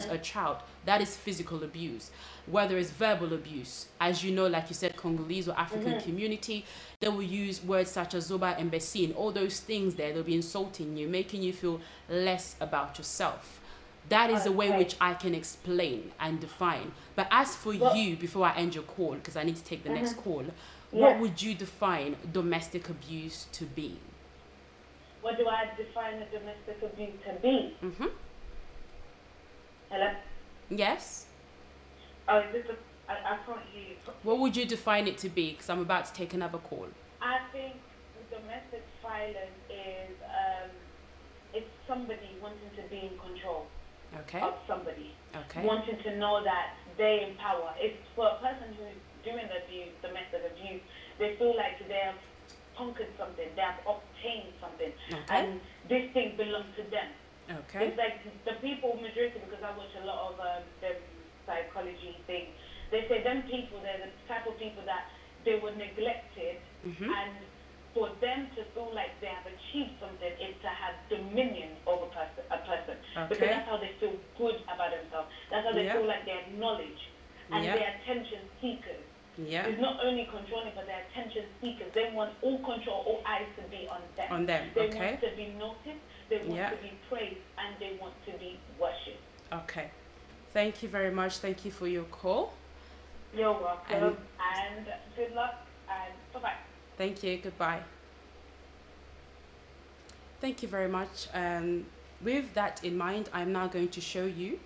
a child, that is physical abuse. Whether it's verbal abuse, as you know, like you said, Congolese or African community, they will use words such as zoba and besin, all those things there. They'll be insulting you, making you feel less about yourself. That is the way which I can explain and define. But as for you, before I end your call, because I need to take the next call, what would you define domestic abuse to be? What do I define a domestic abuse to be? Hello? Yes? Oh, is this I can't hear you. What would you define it to be? Because I'm about to take another call. I think domestic violence is it's somebody wanting to be in control of somebody. Wanting to know that they're in power. It's for a person who's doing abuse, domestic abuse, they feel like they have conquered something, they have obtained something, and this thing belongs to them. It's like the people, majority, because I watch a lot of the psychology thing, they say them people, they're the type of people that they were neglected, and for them to feel like they have achieved something is to have dominion over a person. Because that's how they feel good about themselves. That's how they feel like they have knowledge, and they're attention seekers. It's not only controlling, but they're attention seekers. They want all control, all eyes to be on them. They want to be noticed, they want to be praised, and they want to be worshipped. Okay. Thank you very much. Thank you for your call. You're welcome. And good luck. And bye-bye. Thank you. Goodbye. Thank you very much. With that in mind, I'm now going to show you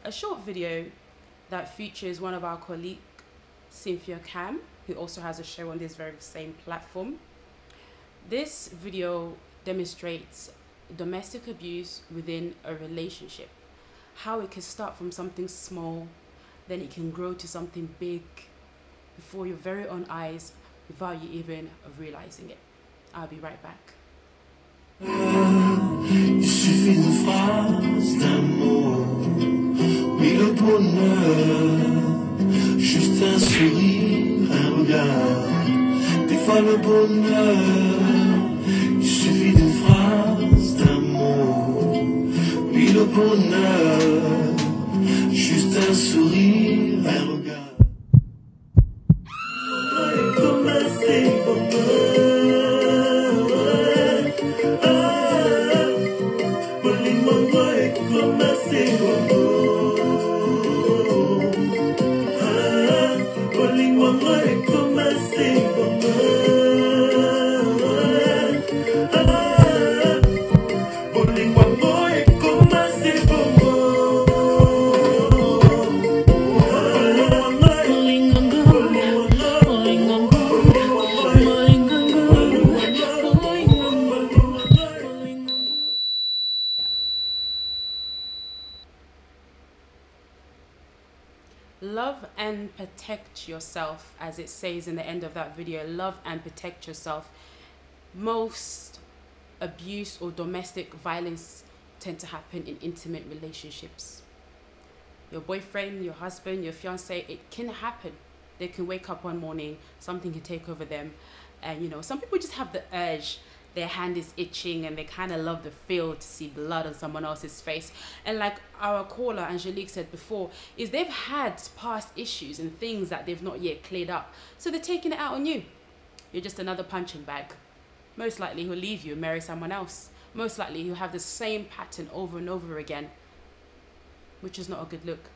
a short video that features one of our colleagues, Cynthia Cam, who also has a show on this very same platform. This video demonstrates domestic abuse within a relationship, how it can start from something small, then it can grow to something big before your very own eyes without you even realizing it. I'll be right back. Il suffit d'une phrase, d'un mot, oui le bonheur, juste un sourire, un regard, des fois le bonheur, il suffit d'une phrase, d'un mot, oui le bonheur, juste un sourire, un regard. Love and protect yourself, as it says in the end of that video. Love and protect yourself. Most abuse or domestic violence tend to happen in intimate relationships. Your boyfriend, your husband, your fiance, it can happen. They can wake up one morning, something can take over them, and you know, some people just have the urge. Their hand is itching and they kind of love the feel to see blood on someone else's face. And like our caller Angelique said before, is they've had past issues and things that they've not yet cleared up, so they're taking it out on you. You're just another punching bag. Most likely he'll leave you and marry someone else. Most likely he'll have the same pattern over and over again, which is not a good look.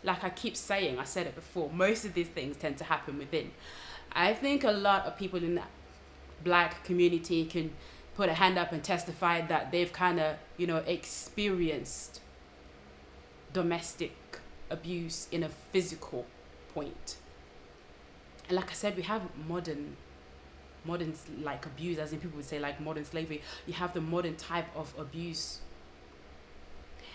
Like I keep saying, I said it before, most of these things tend to happen within. I think a lot of people in that Black community can put a hand up and testify that they've kind of, you know, experienced domestic abuse in a physical point. And like I said, we have modern like abuse, as in people would say like modern slavery. You have the modern type of abuse,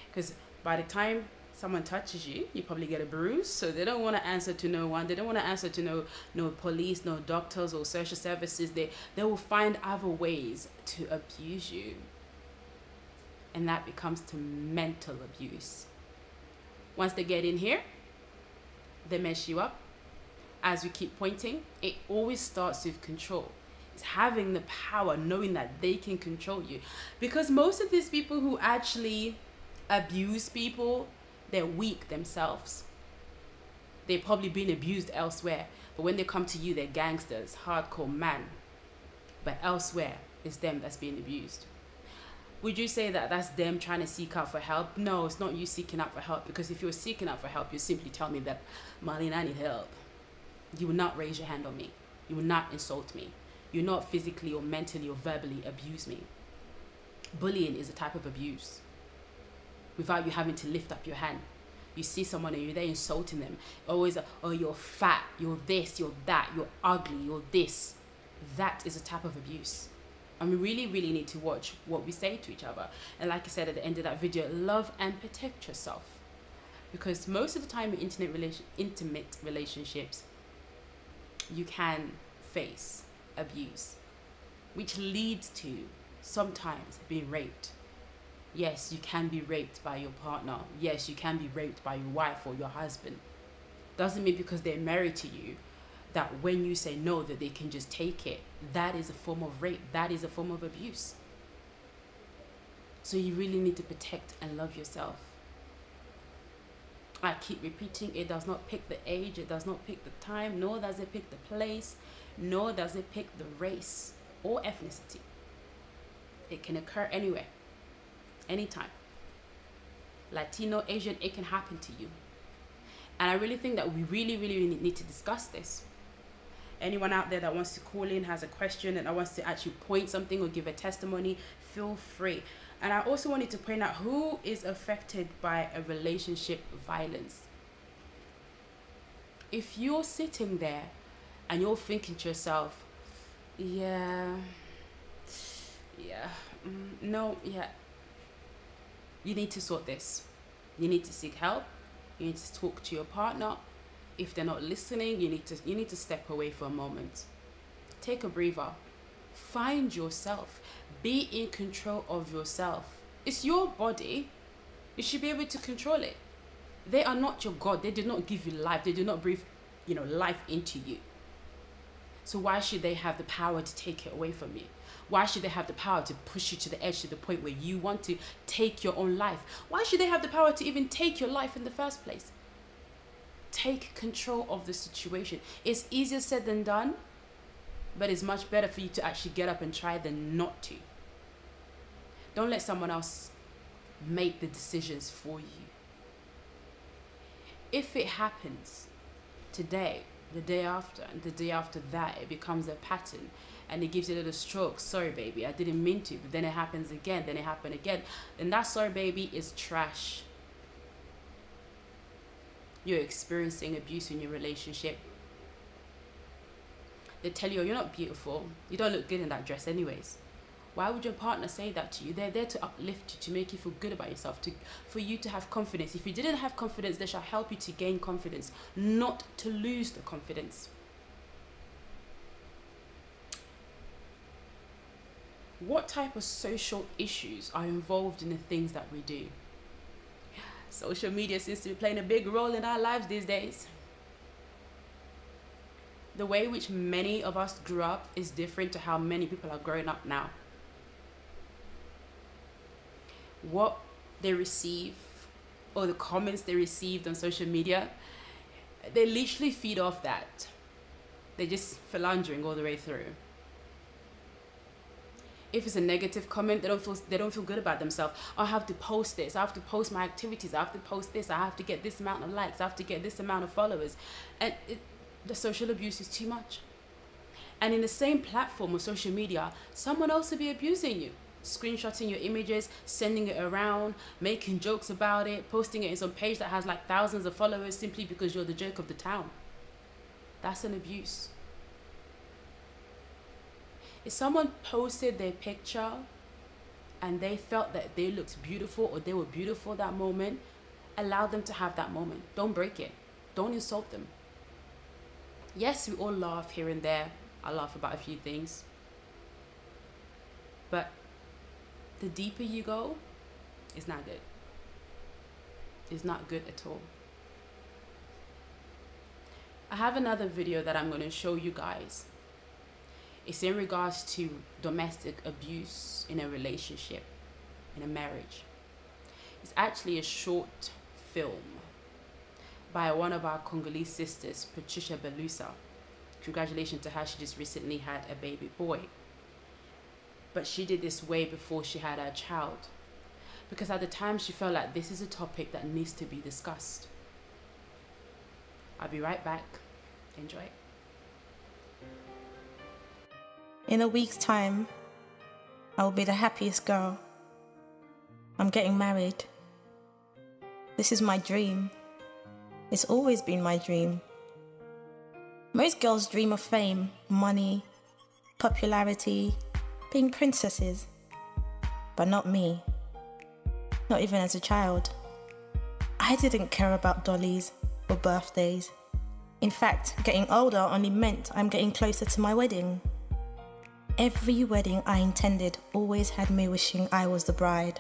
because by the time someone touches you, you probably get a bruise, so they don't want to answer to no one. They don't want to answer to no police, no doctors or social services. They will find other ways to abuse you, and that becomes to mental abuse. Once they get in here, they mess you up. As we keep pointing, it always starts with control. It's having the power, knowing that they can control you, because most of these people who actually abuse people, they're weak themselves. They've probably been abused elsewhere, but when they come to you, they're gangsters, hardcore man. But elsewhere, it's them that's being abused. Would you say that that's them trying to seek out for help? No, it's not you seeking out for help, because if you were seeking out for help, you simply tell me that, Marlene, I need help. You will not raise your hand on me. You will not insult me. You will not physically or mentally or verbally abuse me. Bullying is a type of abuse. Without you having to lift up your hand. You see someone and you're there insulting them. Always, oh, you're fat, you're this, you're that, you're ugly, you're this. That is a type of abuse. And we really, really need to watch what we say to each other. And like I said at the end of that video, love and protect yourself. Because most of the time in intimate relationships, you can face abuse, which leads to sometimes being raped. Yes, you can be raped by your partner. Yes, you can be raped by your wife or your husband. Doesn't mean because they're married to you that when you say no, that they can just take it. That is a form of rape. That is a form of abuse. So you really need to protect and love yourself. I keep repeating, it does not pick the age, it does not pick the time, nor does it pick the place, nor does it pick the race or ethnicity. It can occur anywhere, anytime. Latino, Asian, it can happen to you. And I really think that we really, really need to discuss this. Anyone out there that wants to call in, has a question, and wants to actually point something or give a testimony, feel free. And I also wanted to point out who is affected by a relationship violence. If you're sitting there and you're thinking to yourself, no, you need to sort this. You need to seek help. You need to talk to your partner. If they're not listening, you need to step away for a moment. Take a breather. Find yourself. Be in control of yourself. It's your body. You should be able to control it. They are not your God. They did not give you life. They did not breathe, life into you. So why should they have the power to take it away from you? Why should they have the power to push you to the edge, to the point where you want to take your own life? Why should they have the power to even take your life in the first place? Take control of the situation. It's easier said than done, but it's much better for you to actually get up and try than not to. Don't let someone else make the decisions for you. If it happens today, the day after, and the day after that, it becomes a pattern and it gives you a little stroke. Sorry, baby, I didn't mean to. But then it happens again, then it happened again. Then that sorry, baby, is trash. You're experiencing abuse in your relationship. They tell you, oh, you're not beautiful. You don't look good in that dress anyways. Why would your partner say that to you? They're there to uplift you, to make you feel good about yourself, for you to have confidence. If you didn't have confidence, they shall help you to gain confidence, not to lose the confidence. What type of social issues are involved in the things that we do? Social media seems to be playing a big role in our lives these days. The way in which many of us grew up is different to how many people are growing up now. What they receive, or the comments they received on social media, they literally feed off that. They're just philandering all the way through. If it's a negative comment, they don't feel good about themselves. I have to post this. I have to post my activities. I have to post this. I have to get this amount of likes. I have to get this amount of followers. And the social abuse is too much. And in the same platform of social media, someone else will be abusing you, screenshotting your images, sending it around, making jokes about it, posting it in some page that has like thousands of followers simply because you're the joke of the town. That's an abuse. If someone posted their picture and they felt that they looked beautiful or they were beautiful that moment, allow them to have that moment. Don't break it. Don't insult them. Yes, we all laugh here and there. I laugh about a few things. But the deeper you go, it's not good. It's not good at all. I have another video that I'm going to show you guys. It's in regards to domestic abuse in a relationship, in a marriage. It's actually a short film by one of our Congolese sisters, Patricia Belusa. Congratulations to her, she just recently had a baby boy. But she did this way before she had her child, because at the time she felt like this is a topic that needs to be discussed. I'll be right back. Enjoy. In a week's time, I will be the happiest girl. I'm getting married. This is my dream. It's always been my dream. Most girls dream of fame, money, popularity, being princesses. But not me. Not even as a child. I didn't care about dollies or birthdays. In fact, getting older only meant I'm getting closer to my wedding. Every wedding I attended always had me wishing I was the bride,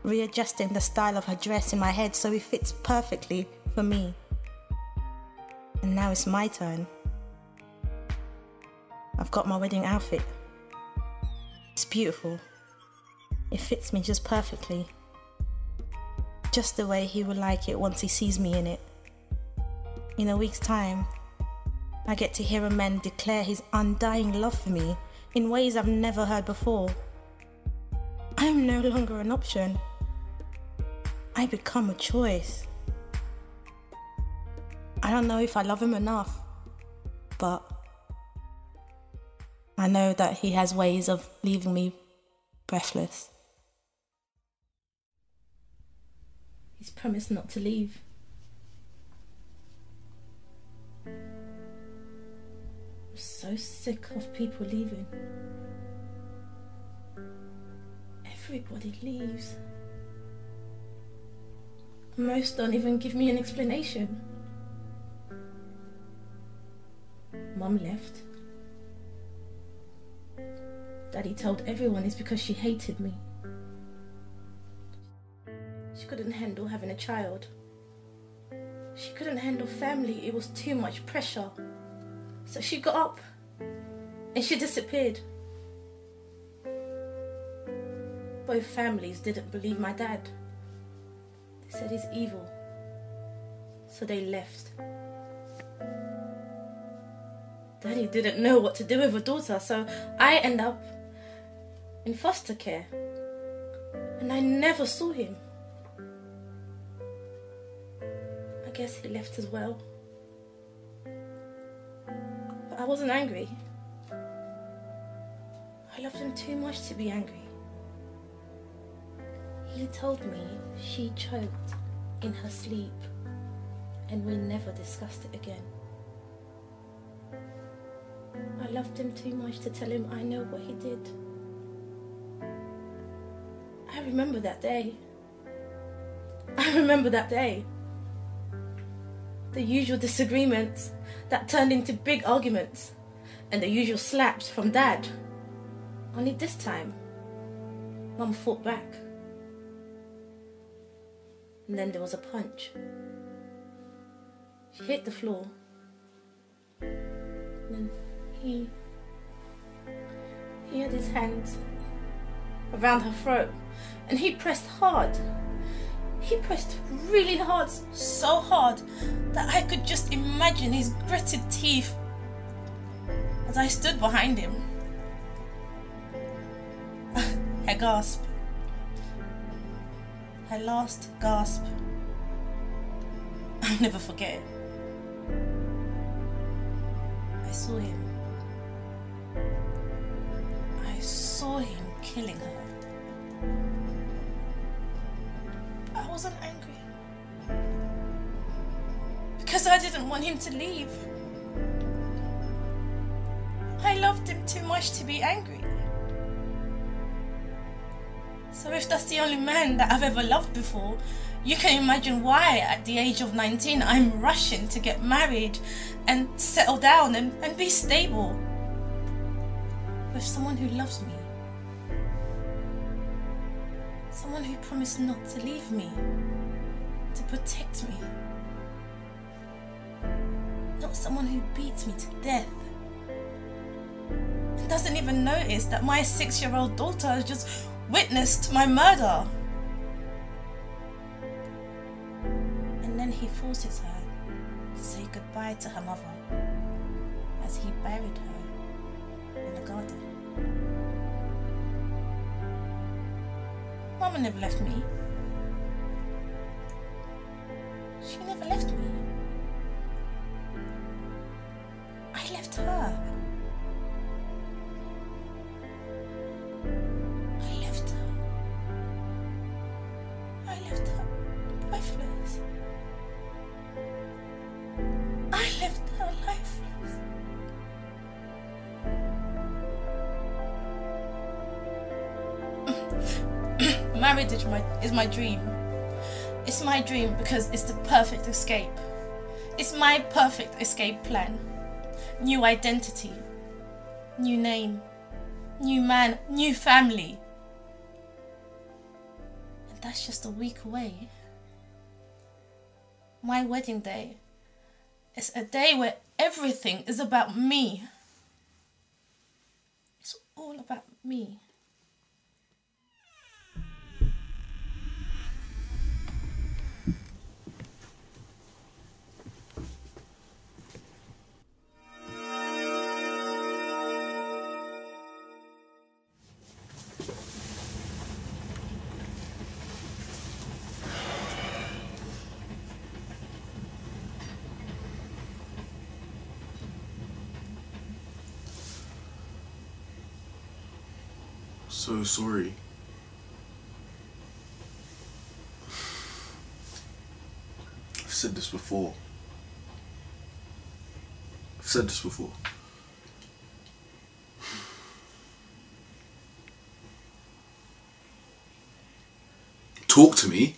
readjusting the style of her dress in my head so it fits perfectly for me. And now it's my turn. I've got my wedding outfit. It's beautiful. It fits me just perfectly. Just the way he would like it once he sees me in it. In a week's time, I get to hear a man declare his undying love for me in ways I've never heard before. I'm no longer an option. I become a choice. I don't know if I love him enough, but I know that he has ways of leaving me breathless. He's promised not to leave. I'm so sick of people leaving. Everybody leaves. Most don't even give me an explanation. Mum left. Daddy told everyone it's because she hated me. She couldn't handle having a child. She couldn't handle family, it was too much pressure. So she got up and she disappeared. Both families didn't believe my dad. They said he's evil. So they left. Daddy didn't know what to do with a daughter, so I end up in foster care. And I never saw him. I guess he left as well. But I wasn't angry. I loved him too much to be angry. He told me she choked in her sleep and we never discussed it again. I loved him too much to tell him I know what he did. I remember that day. I remember that day. The usual disagreements that turned into big arguments and the usual slaps from Dad. Only this time, Mum fought back. And then there was a punch. She hit the floor. And then he had his hands around her throat and he pressed hard. He pressed really hard, so hard that I could just imagine his gritted teeth as I stood behind him. I gasped. Her last gasp. I'll never forget it. I saw him. I saw him killing her. I wasn't angry. Because I didn't want him to leave. I loved him too much to be angry. So if that's the only man that I've ever loved before, you can imagine why at the age of 19 I'm rushing to get married and settle down and be stable with someone who loves me. Someone who promised not to leave me, to protect me. Not someone who beats me to death. And doesn't even notice that my 6-year-old daughter has just witnessed my murder. then he forces her to say goodbye to her mother as he buried her in the garden. Mama never left me. She never left me. I left her. I left her. I left her lifeless. I left her lifeless. Marriage is my dream. It's my dream because it's the perfect escape. It's my perfect escape plan. New identity, new name, new man, new family. And that's just a week away. My wedding day is a day where everything is about me. It's all about me. So sorry. I've said this before. Talk to me.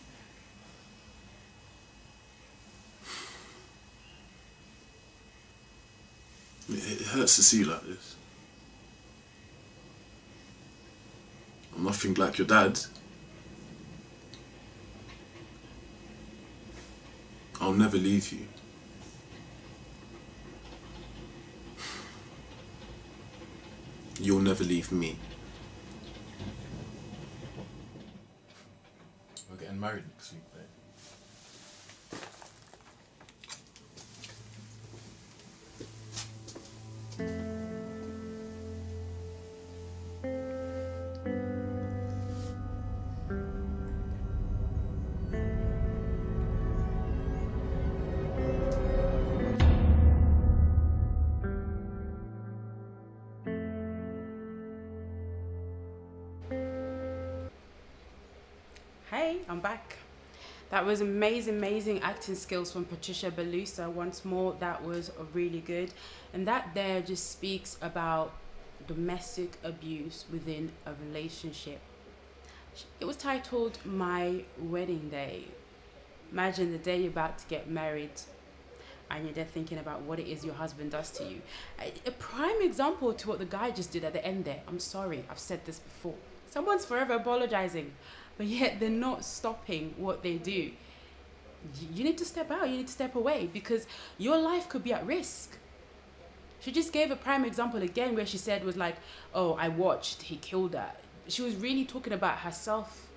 It hurts to see you like this. I'm nothing like your dad. I'll never leave you. You'll never leave me. We're getting married next week, babe. Hey, I'm back. That was amazing acting skills from Patricia Belusa. Once more, that was really good. And that there just speaks about domestic abuse within a relationship. It was titled My Wedding Day. Imagine the day you're about to get married and you're there thinking about what it is your husband does to you. A prime example to what the guy just did at the end there. I'm sorry, I've said this before. Someone's forever apologizing, but yet they're not stopping what they do. You need to step out, you need to step away, because your life could be at risk. She just gave a prime example again where she said was like, oh, I watched, he killed her. She was really talking about herself.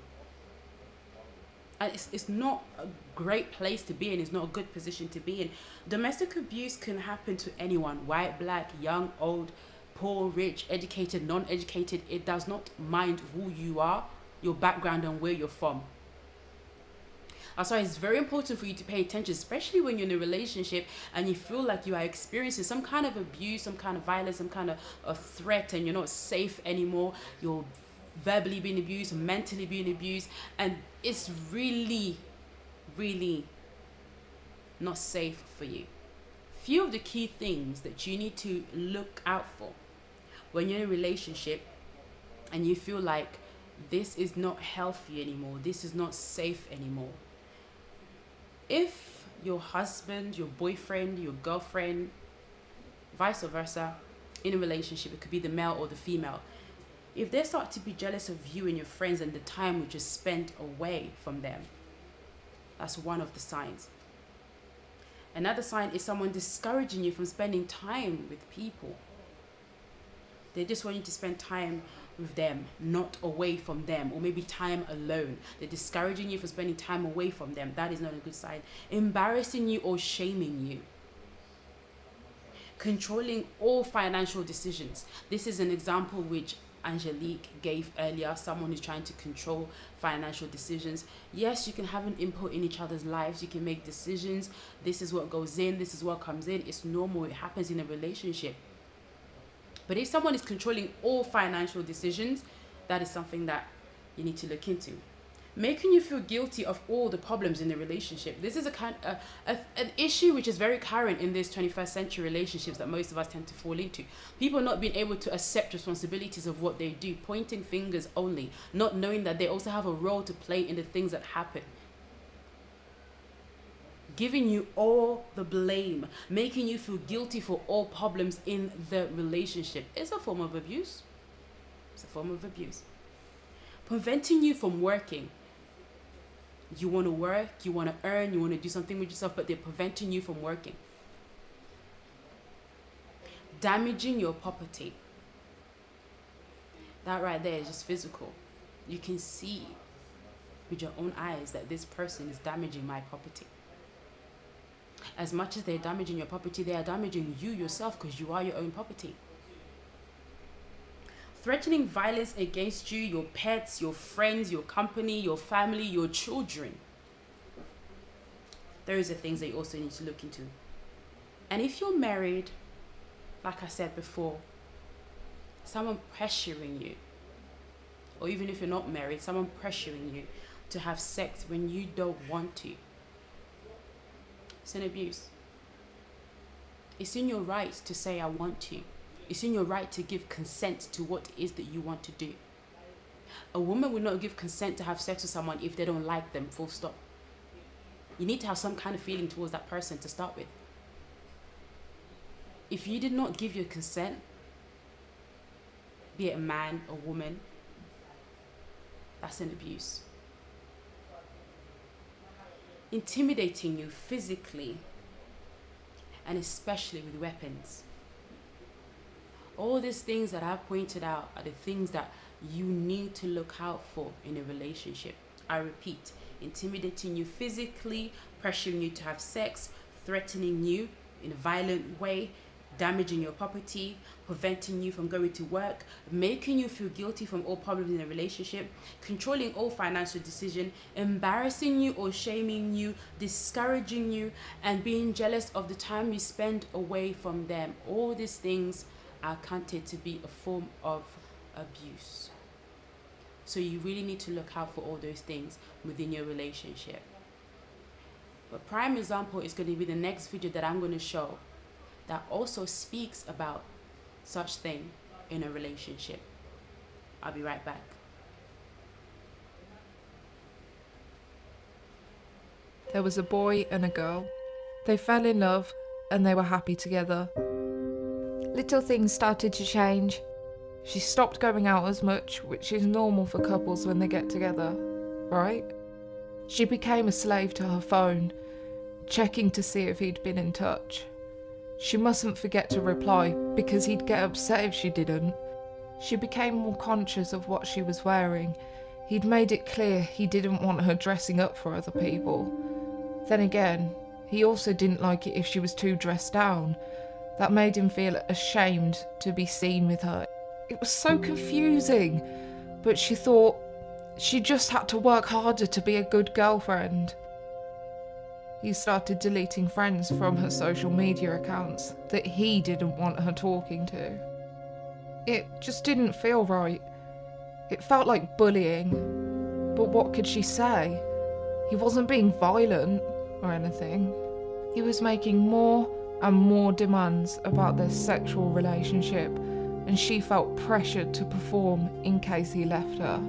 And it's not a great place to be in. It's not a good position to be in. Domestic abuse can happen to anyone, white, black, young, old, poor, rich, educated, non-educated. It does not mind who you are, your background and where you're from. That's why it's very important for you to pay attention, especially when you're in a relationship and you feel like you are experiencing some kind of abuse, some kind of violence, some kind of a threat, and you're not safe anymore. You're verbally being abused, mentally being abused, and it's really not safe for you. Few of the key things that you need to look out for when you're in a relationship and you feel like this is not healthy anymore, this is not safe anymore. If your husband, your boyfriend, your girlfriend, vice versa, in a relationship, it could be the male or the female, if they start to be jealous of you and your friends and the time which is spent away from them, that's one of the signs. Another sign is someone discouraging you from spending time with people. They just want you to spend time with them, not away from them, or maybe time alone. They're discouraging you for spending time away from them. That is not a good sign. Embarrassing you or shaming you. Controlling all financial decisions. This is an example which Angelique gave earlier. Someone who's trying to control financial decisions. Yes, you can have an input in each other's lives. You can make decisions. This is what goes in. This is what comes in. It's normal. It happens in a relationship. But if someone is controlling all financial decisions, that is something that you need to look into. Making you feel guilty of all the problems in the relationship. This is an issue which is very current in these 21st century relationships that most of us tend to fall into. People not being able to accept responsibilities of what they do, pointing fingers only, not knowing that they also have a role to play in the things that happen. Giving you all the blame, making you feel guilty for all problems in the relationship. It's a form of abuse. It's a form of abuse. Preventing you from working. You want to work, you want to earn, you want to do something with yourself, but they're preventing you from working. Damaging your property. That right there is just physical. You can see with your own eyes that this person is damaging my property. As much as they're damaging your property, they are damaging you yourself, because you are your own property. Threatening violence against you, your pets, your friends, your company, your family, your children. Those are things that you also need to look into. And if you're married, like I said before, someone pressuring you, or even if you're not married, someone pressuring you to have sex when you don't want to. It's an abuse. It's in your right to say, I want to. It's in your right to give consent to what it is that you want to do. A woman will not give consent to have sex with someone if they don't like them, full stop. You need to have some kind of feeling towards that person to start with. If you did not give your consent, be it a man or woman, that's an abuse. Intimidating you physically, and especially with weapons. All these things that I've pointed out are the things that you need to look out for in a relationship. I repeat, intimidating you physically, pressuring you to have sex, threatening you in a violent way, damaging your property, preventing you from going to work, making you feel guilty from all problems in a relationship, controlling all financial decisions, embarrassing you or shaming you, discouraging you, and being jealous of the time you spend away from them. All these things are counted to be a form of abuse. So you really need to look out for all those things within your relationship. A prime example is going to be the next video that I'm going to show that also speaks about such thing in a relationship. I'll be right back. There was a boy and a girl. They fell in love and they were happy together. Little things started to change. She stopped going out as much, which is normal for couples when they get together, right? She became a slave to her phone, checking to see if he'd been in touch. She mustn't forget to reply because he'd get upset if she didn't. She became more conscious of what she was wearing. He'd made it clear he didn't want her dressing up for other people. Then again, he also didn't like it if she was too dressed down. That made him feel ashamed to be seen with her. It was so confusing, but she thought she just had to work harder to be a good girlfriend. He started deleting friends from her social media accounts that he didn't want her talking to. It just didn't feel right. It felt like bullying, but what could she say? He wasn't being violent or anything. He was making more and more demands about their sexual relationship, and she felt pressured to perform in case he left her.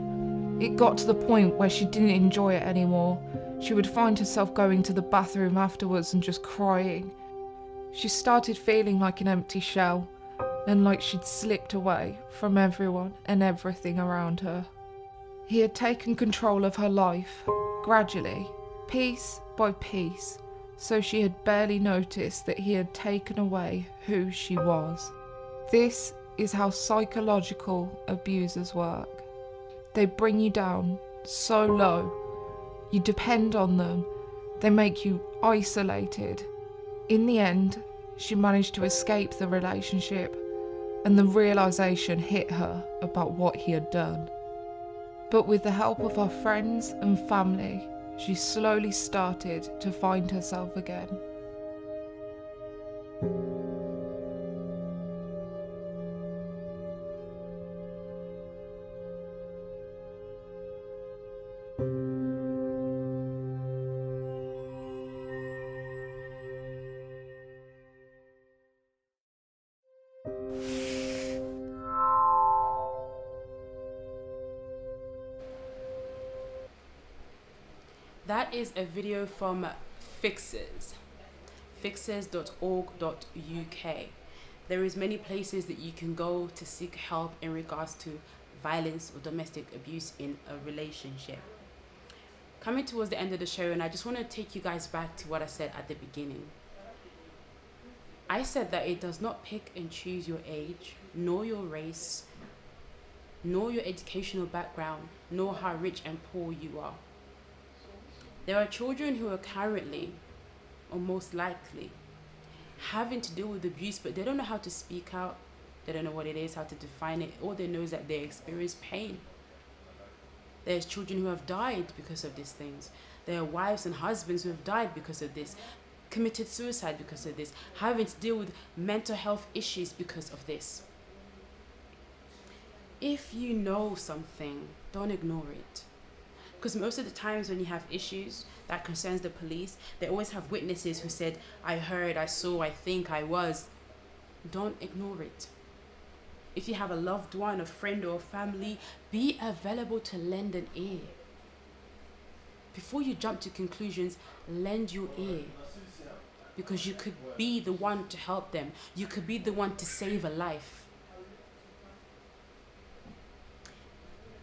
It got to the point where she didn't enjoy it anymore. She would find herself going to the bathroom afterwards and just crying. She started feeling like an empty shell, and like she'd slipped away from everyone and everything around her. He had taken control of her life, gradually, piece by piece, so she had barely noticed that he had taken away who she was. This is how psychological abusers work. They bring you down so low, you depend on them, they make you isolated. In the end, she managed to escape the relationship, and the realisation hit her about what he had done. But with the help of her friends and family, she slowly started to find herself again. That is a video from Fixers, fixers.org.uk. There is many places that you can go to seek help in regards to violence or domestic abuse in a relationship. Coming towards the end of the show, and I just want to take you guys back to what I said at the beginning. I said that it does not pick and choose your age, nor your race, nor your educational background, nor how rich and poor you are. There are children who are currently, or most likely, having to deal with abuse, but they don't know how to speak out. They don't know what it is, how to define it. All they know is that they experience pain. There's children who have died because of these things. There are wives and husbands who have died because of this, committed suicide because of this, having to deal with mental health issues because of this. If you know something, don't ignore it. Because most of the times when you have issues that concerns the police, they always have witnesses who said, I heard, I saw, I think, I was. Don't ignore it. If you have a loved one, a friend or a family, be available to lend an ear. Before you jump to conclusions, lend your ear. Because you could be the one to help them. You could be the one to save a life.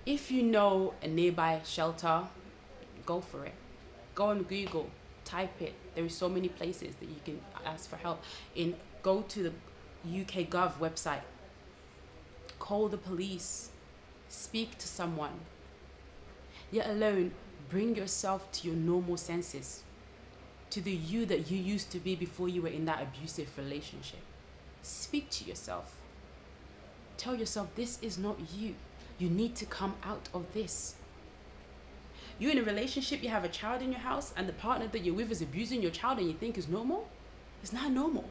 If you know a nearby shelter, go for it. Go on Google, type it. There are so many places that you can ask for help. Go to the UK Gov website. Call the police. Speak to someone. Yet alone, bring yourself to your normal senses. To the you that you used to be before you were in that abusive relationship. Speak to yourself. Tell yourself this is not you. You need to come out of this. You're in a relationship, you have a child in your house, and the partner that you're with is abusing your child and you think is normal? It's not normal.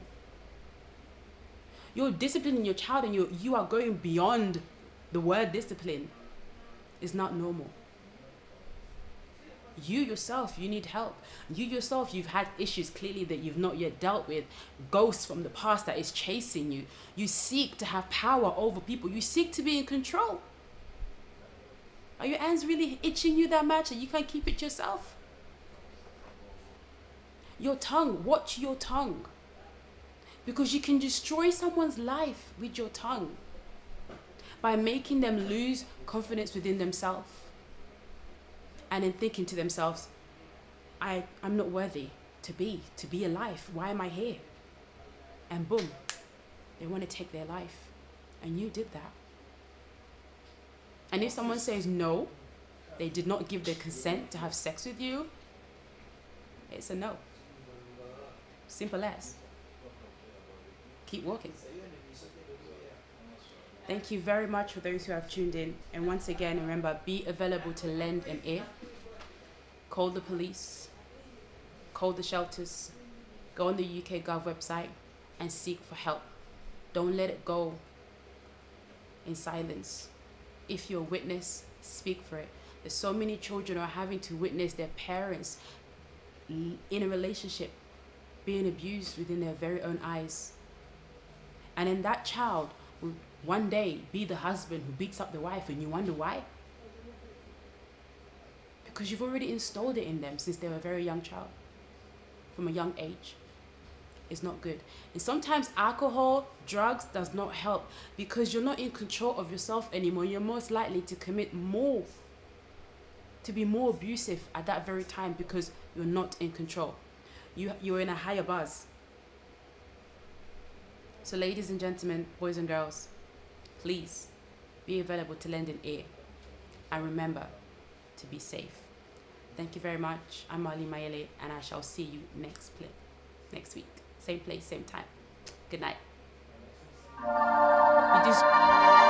You're disciplining your child and you are going beyond the word discipline. It's not normal. You yourself, you need help. You yourself, you've had issues clearly that you've not yet dealt with. Ghosts from the past that is chasing you. You seek to have power over people. You seek to be in control. Are your hands really itching you that much that you can't keep it yourself? Your tongue, watch your tongue. Because you can destroy someone's life with your tongue by making them lose confidence within themselves. And then thinking to themselves, I'm not worthy to be alive. Why am I here? And boom, they want to take their life. And you did that. And if someone says no, they did not give their consent to have sex with you, it's a no. Simple as. Keep walking. Thank you very much for those who have tuned in. And once again, remember, be available to lend an ear. Call the police. Call the shelters. Go on the UK Gov website and seek for help. Don't let it go in silence. If you're a witness, speak for it. There's so many children who are having to witness their parents in a relationship being abused within their very own eyes. And then that child will one day be the husband who beats up the wife, and you wonder why? Because you've already installed it in them since they were a very young child, from a young age. It's not good. And sometimes alcohol, drugs does not help because you're not in control of yourself anymore. You're most likely to commit more, to be more abusive at that very time because you're not in control. You're in a higher buzz. So ladies and gentlemen, boys and girls, please be available to lend an ear. And remember to be safe. Thank you very much. I'm Marlene Mayele, and I shall see you next week. Same place, same time. Good night. You do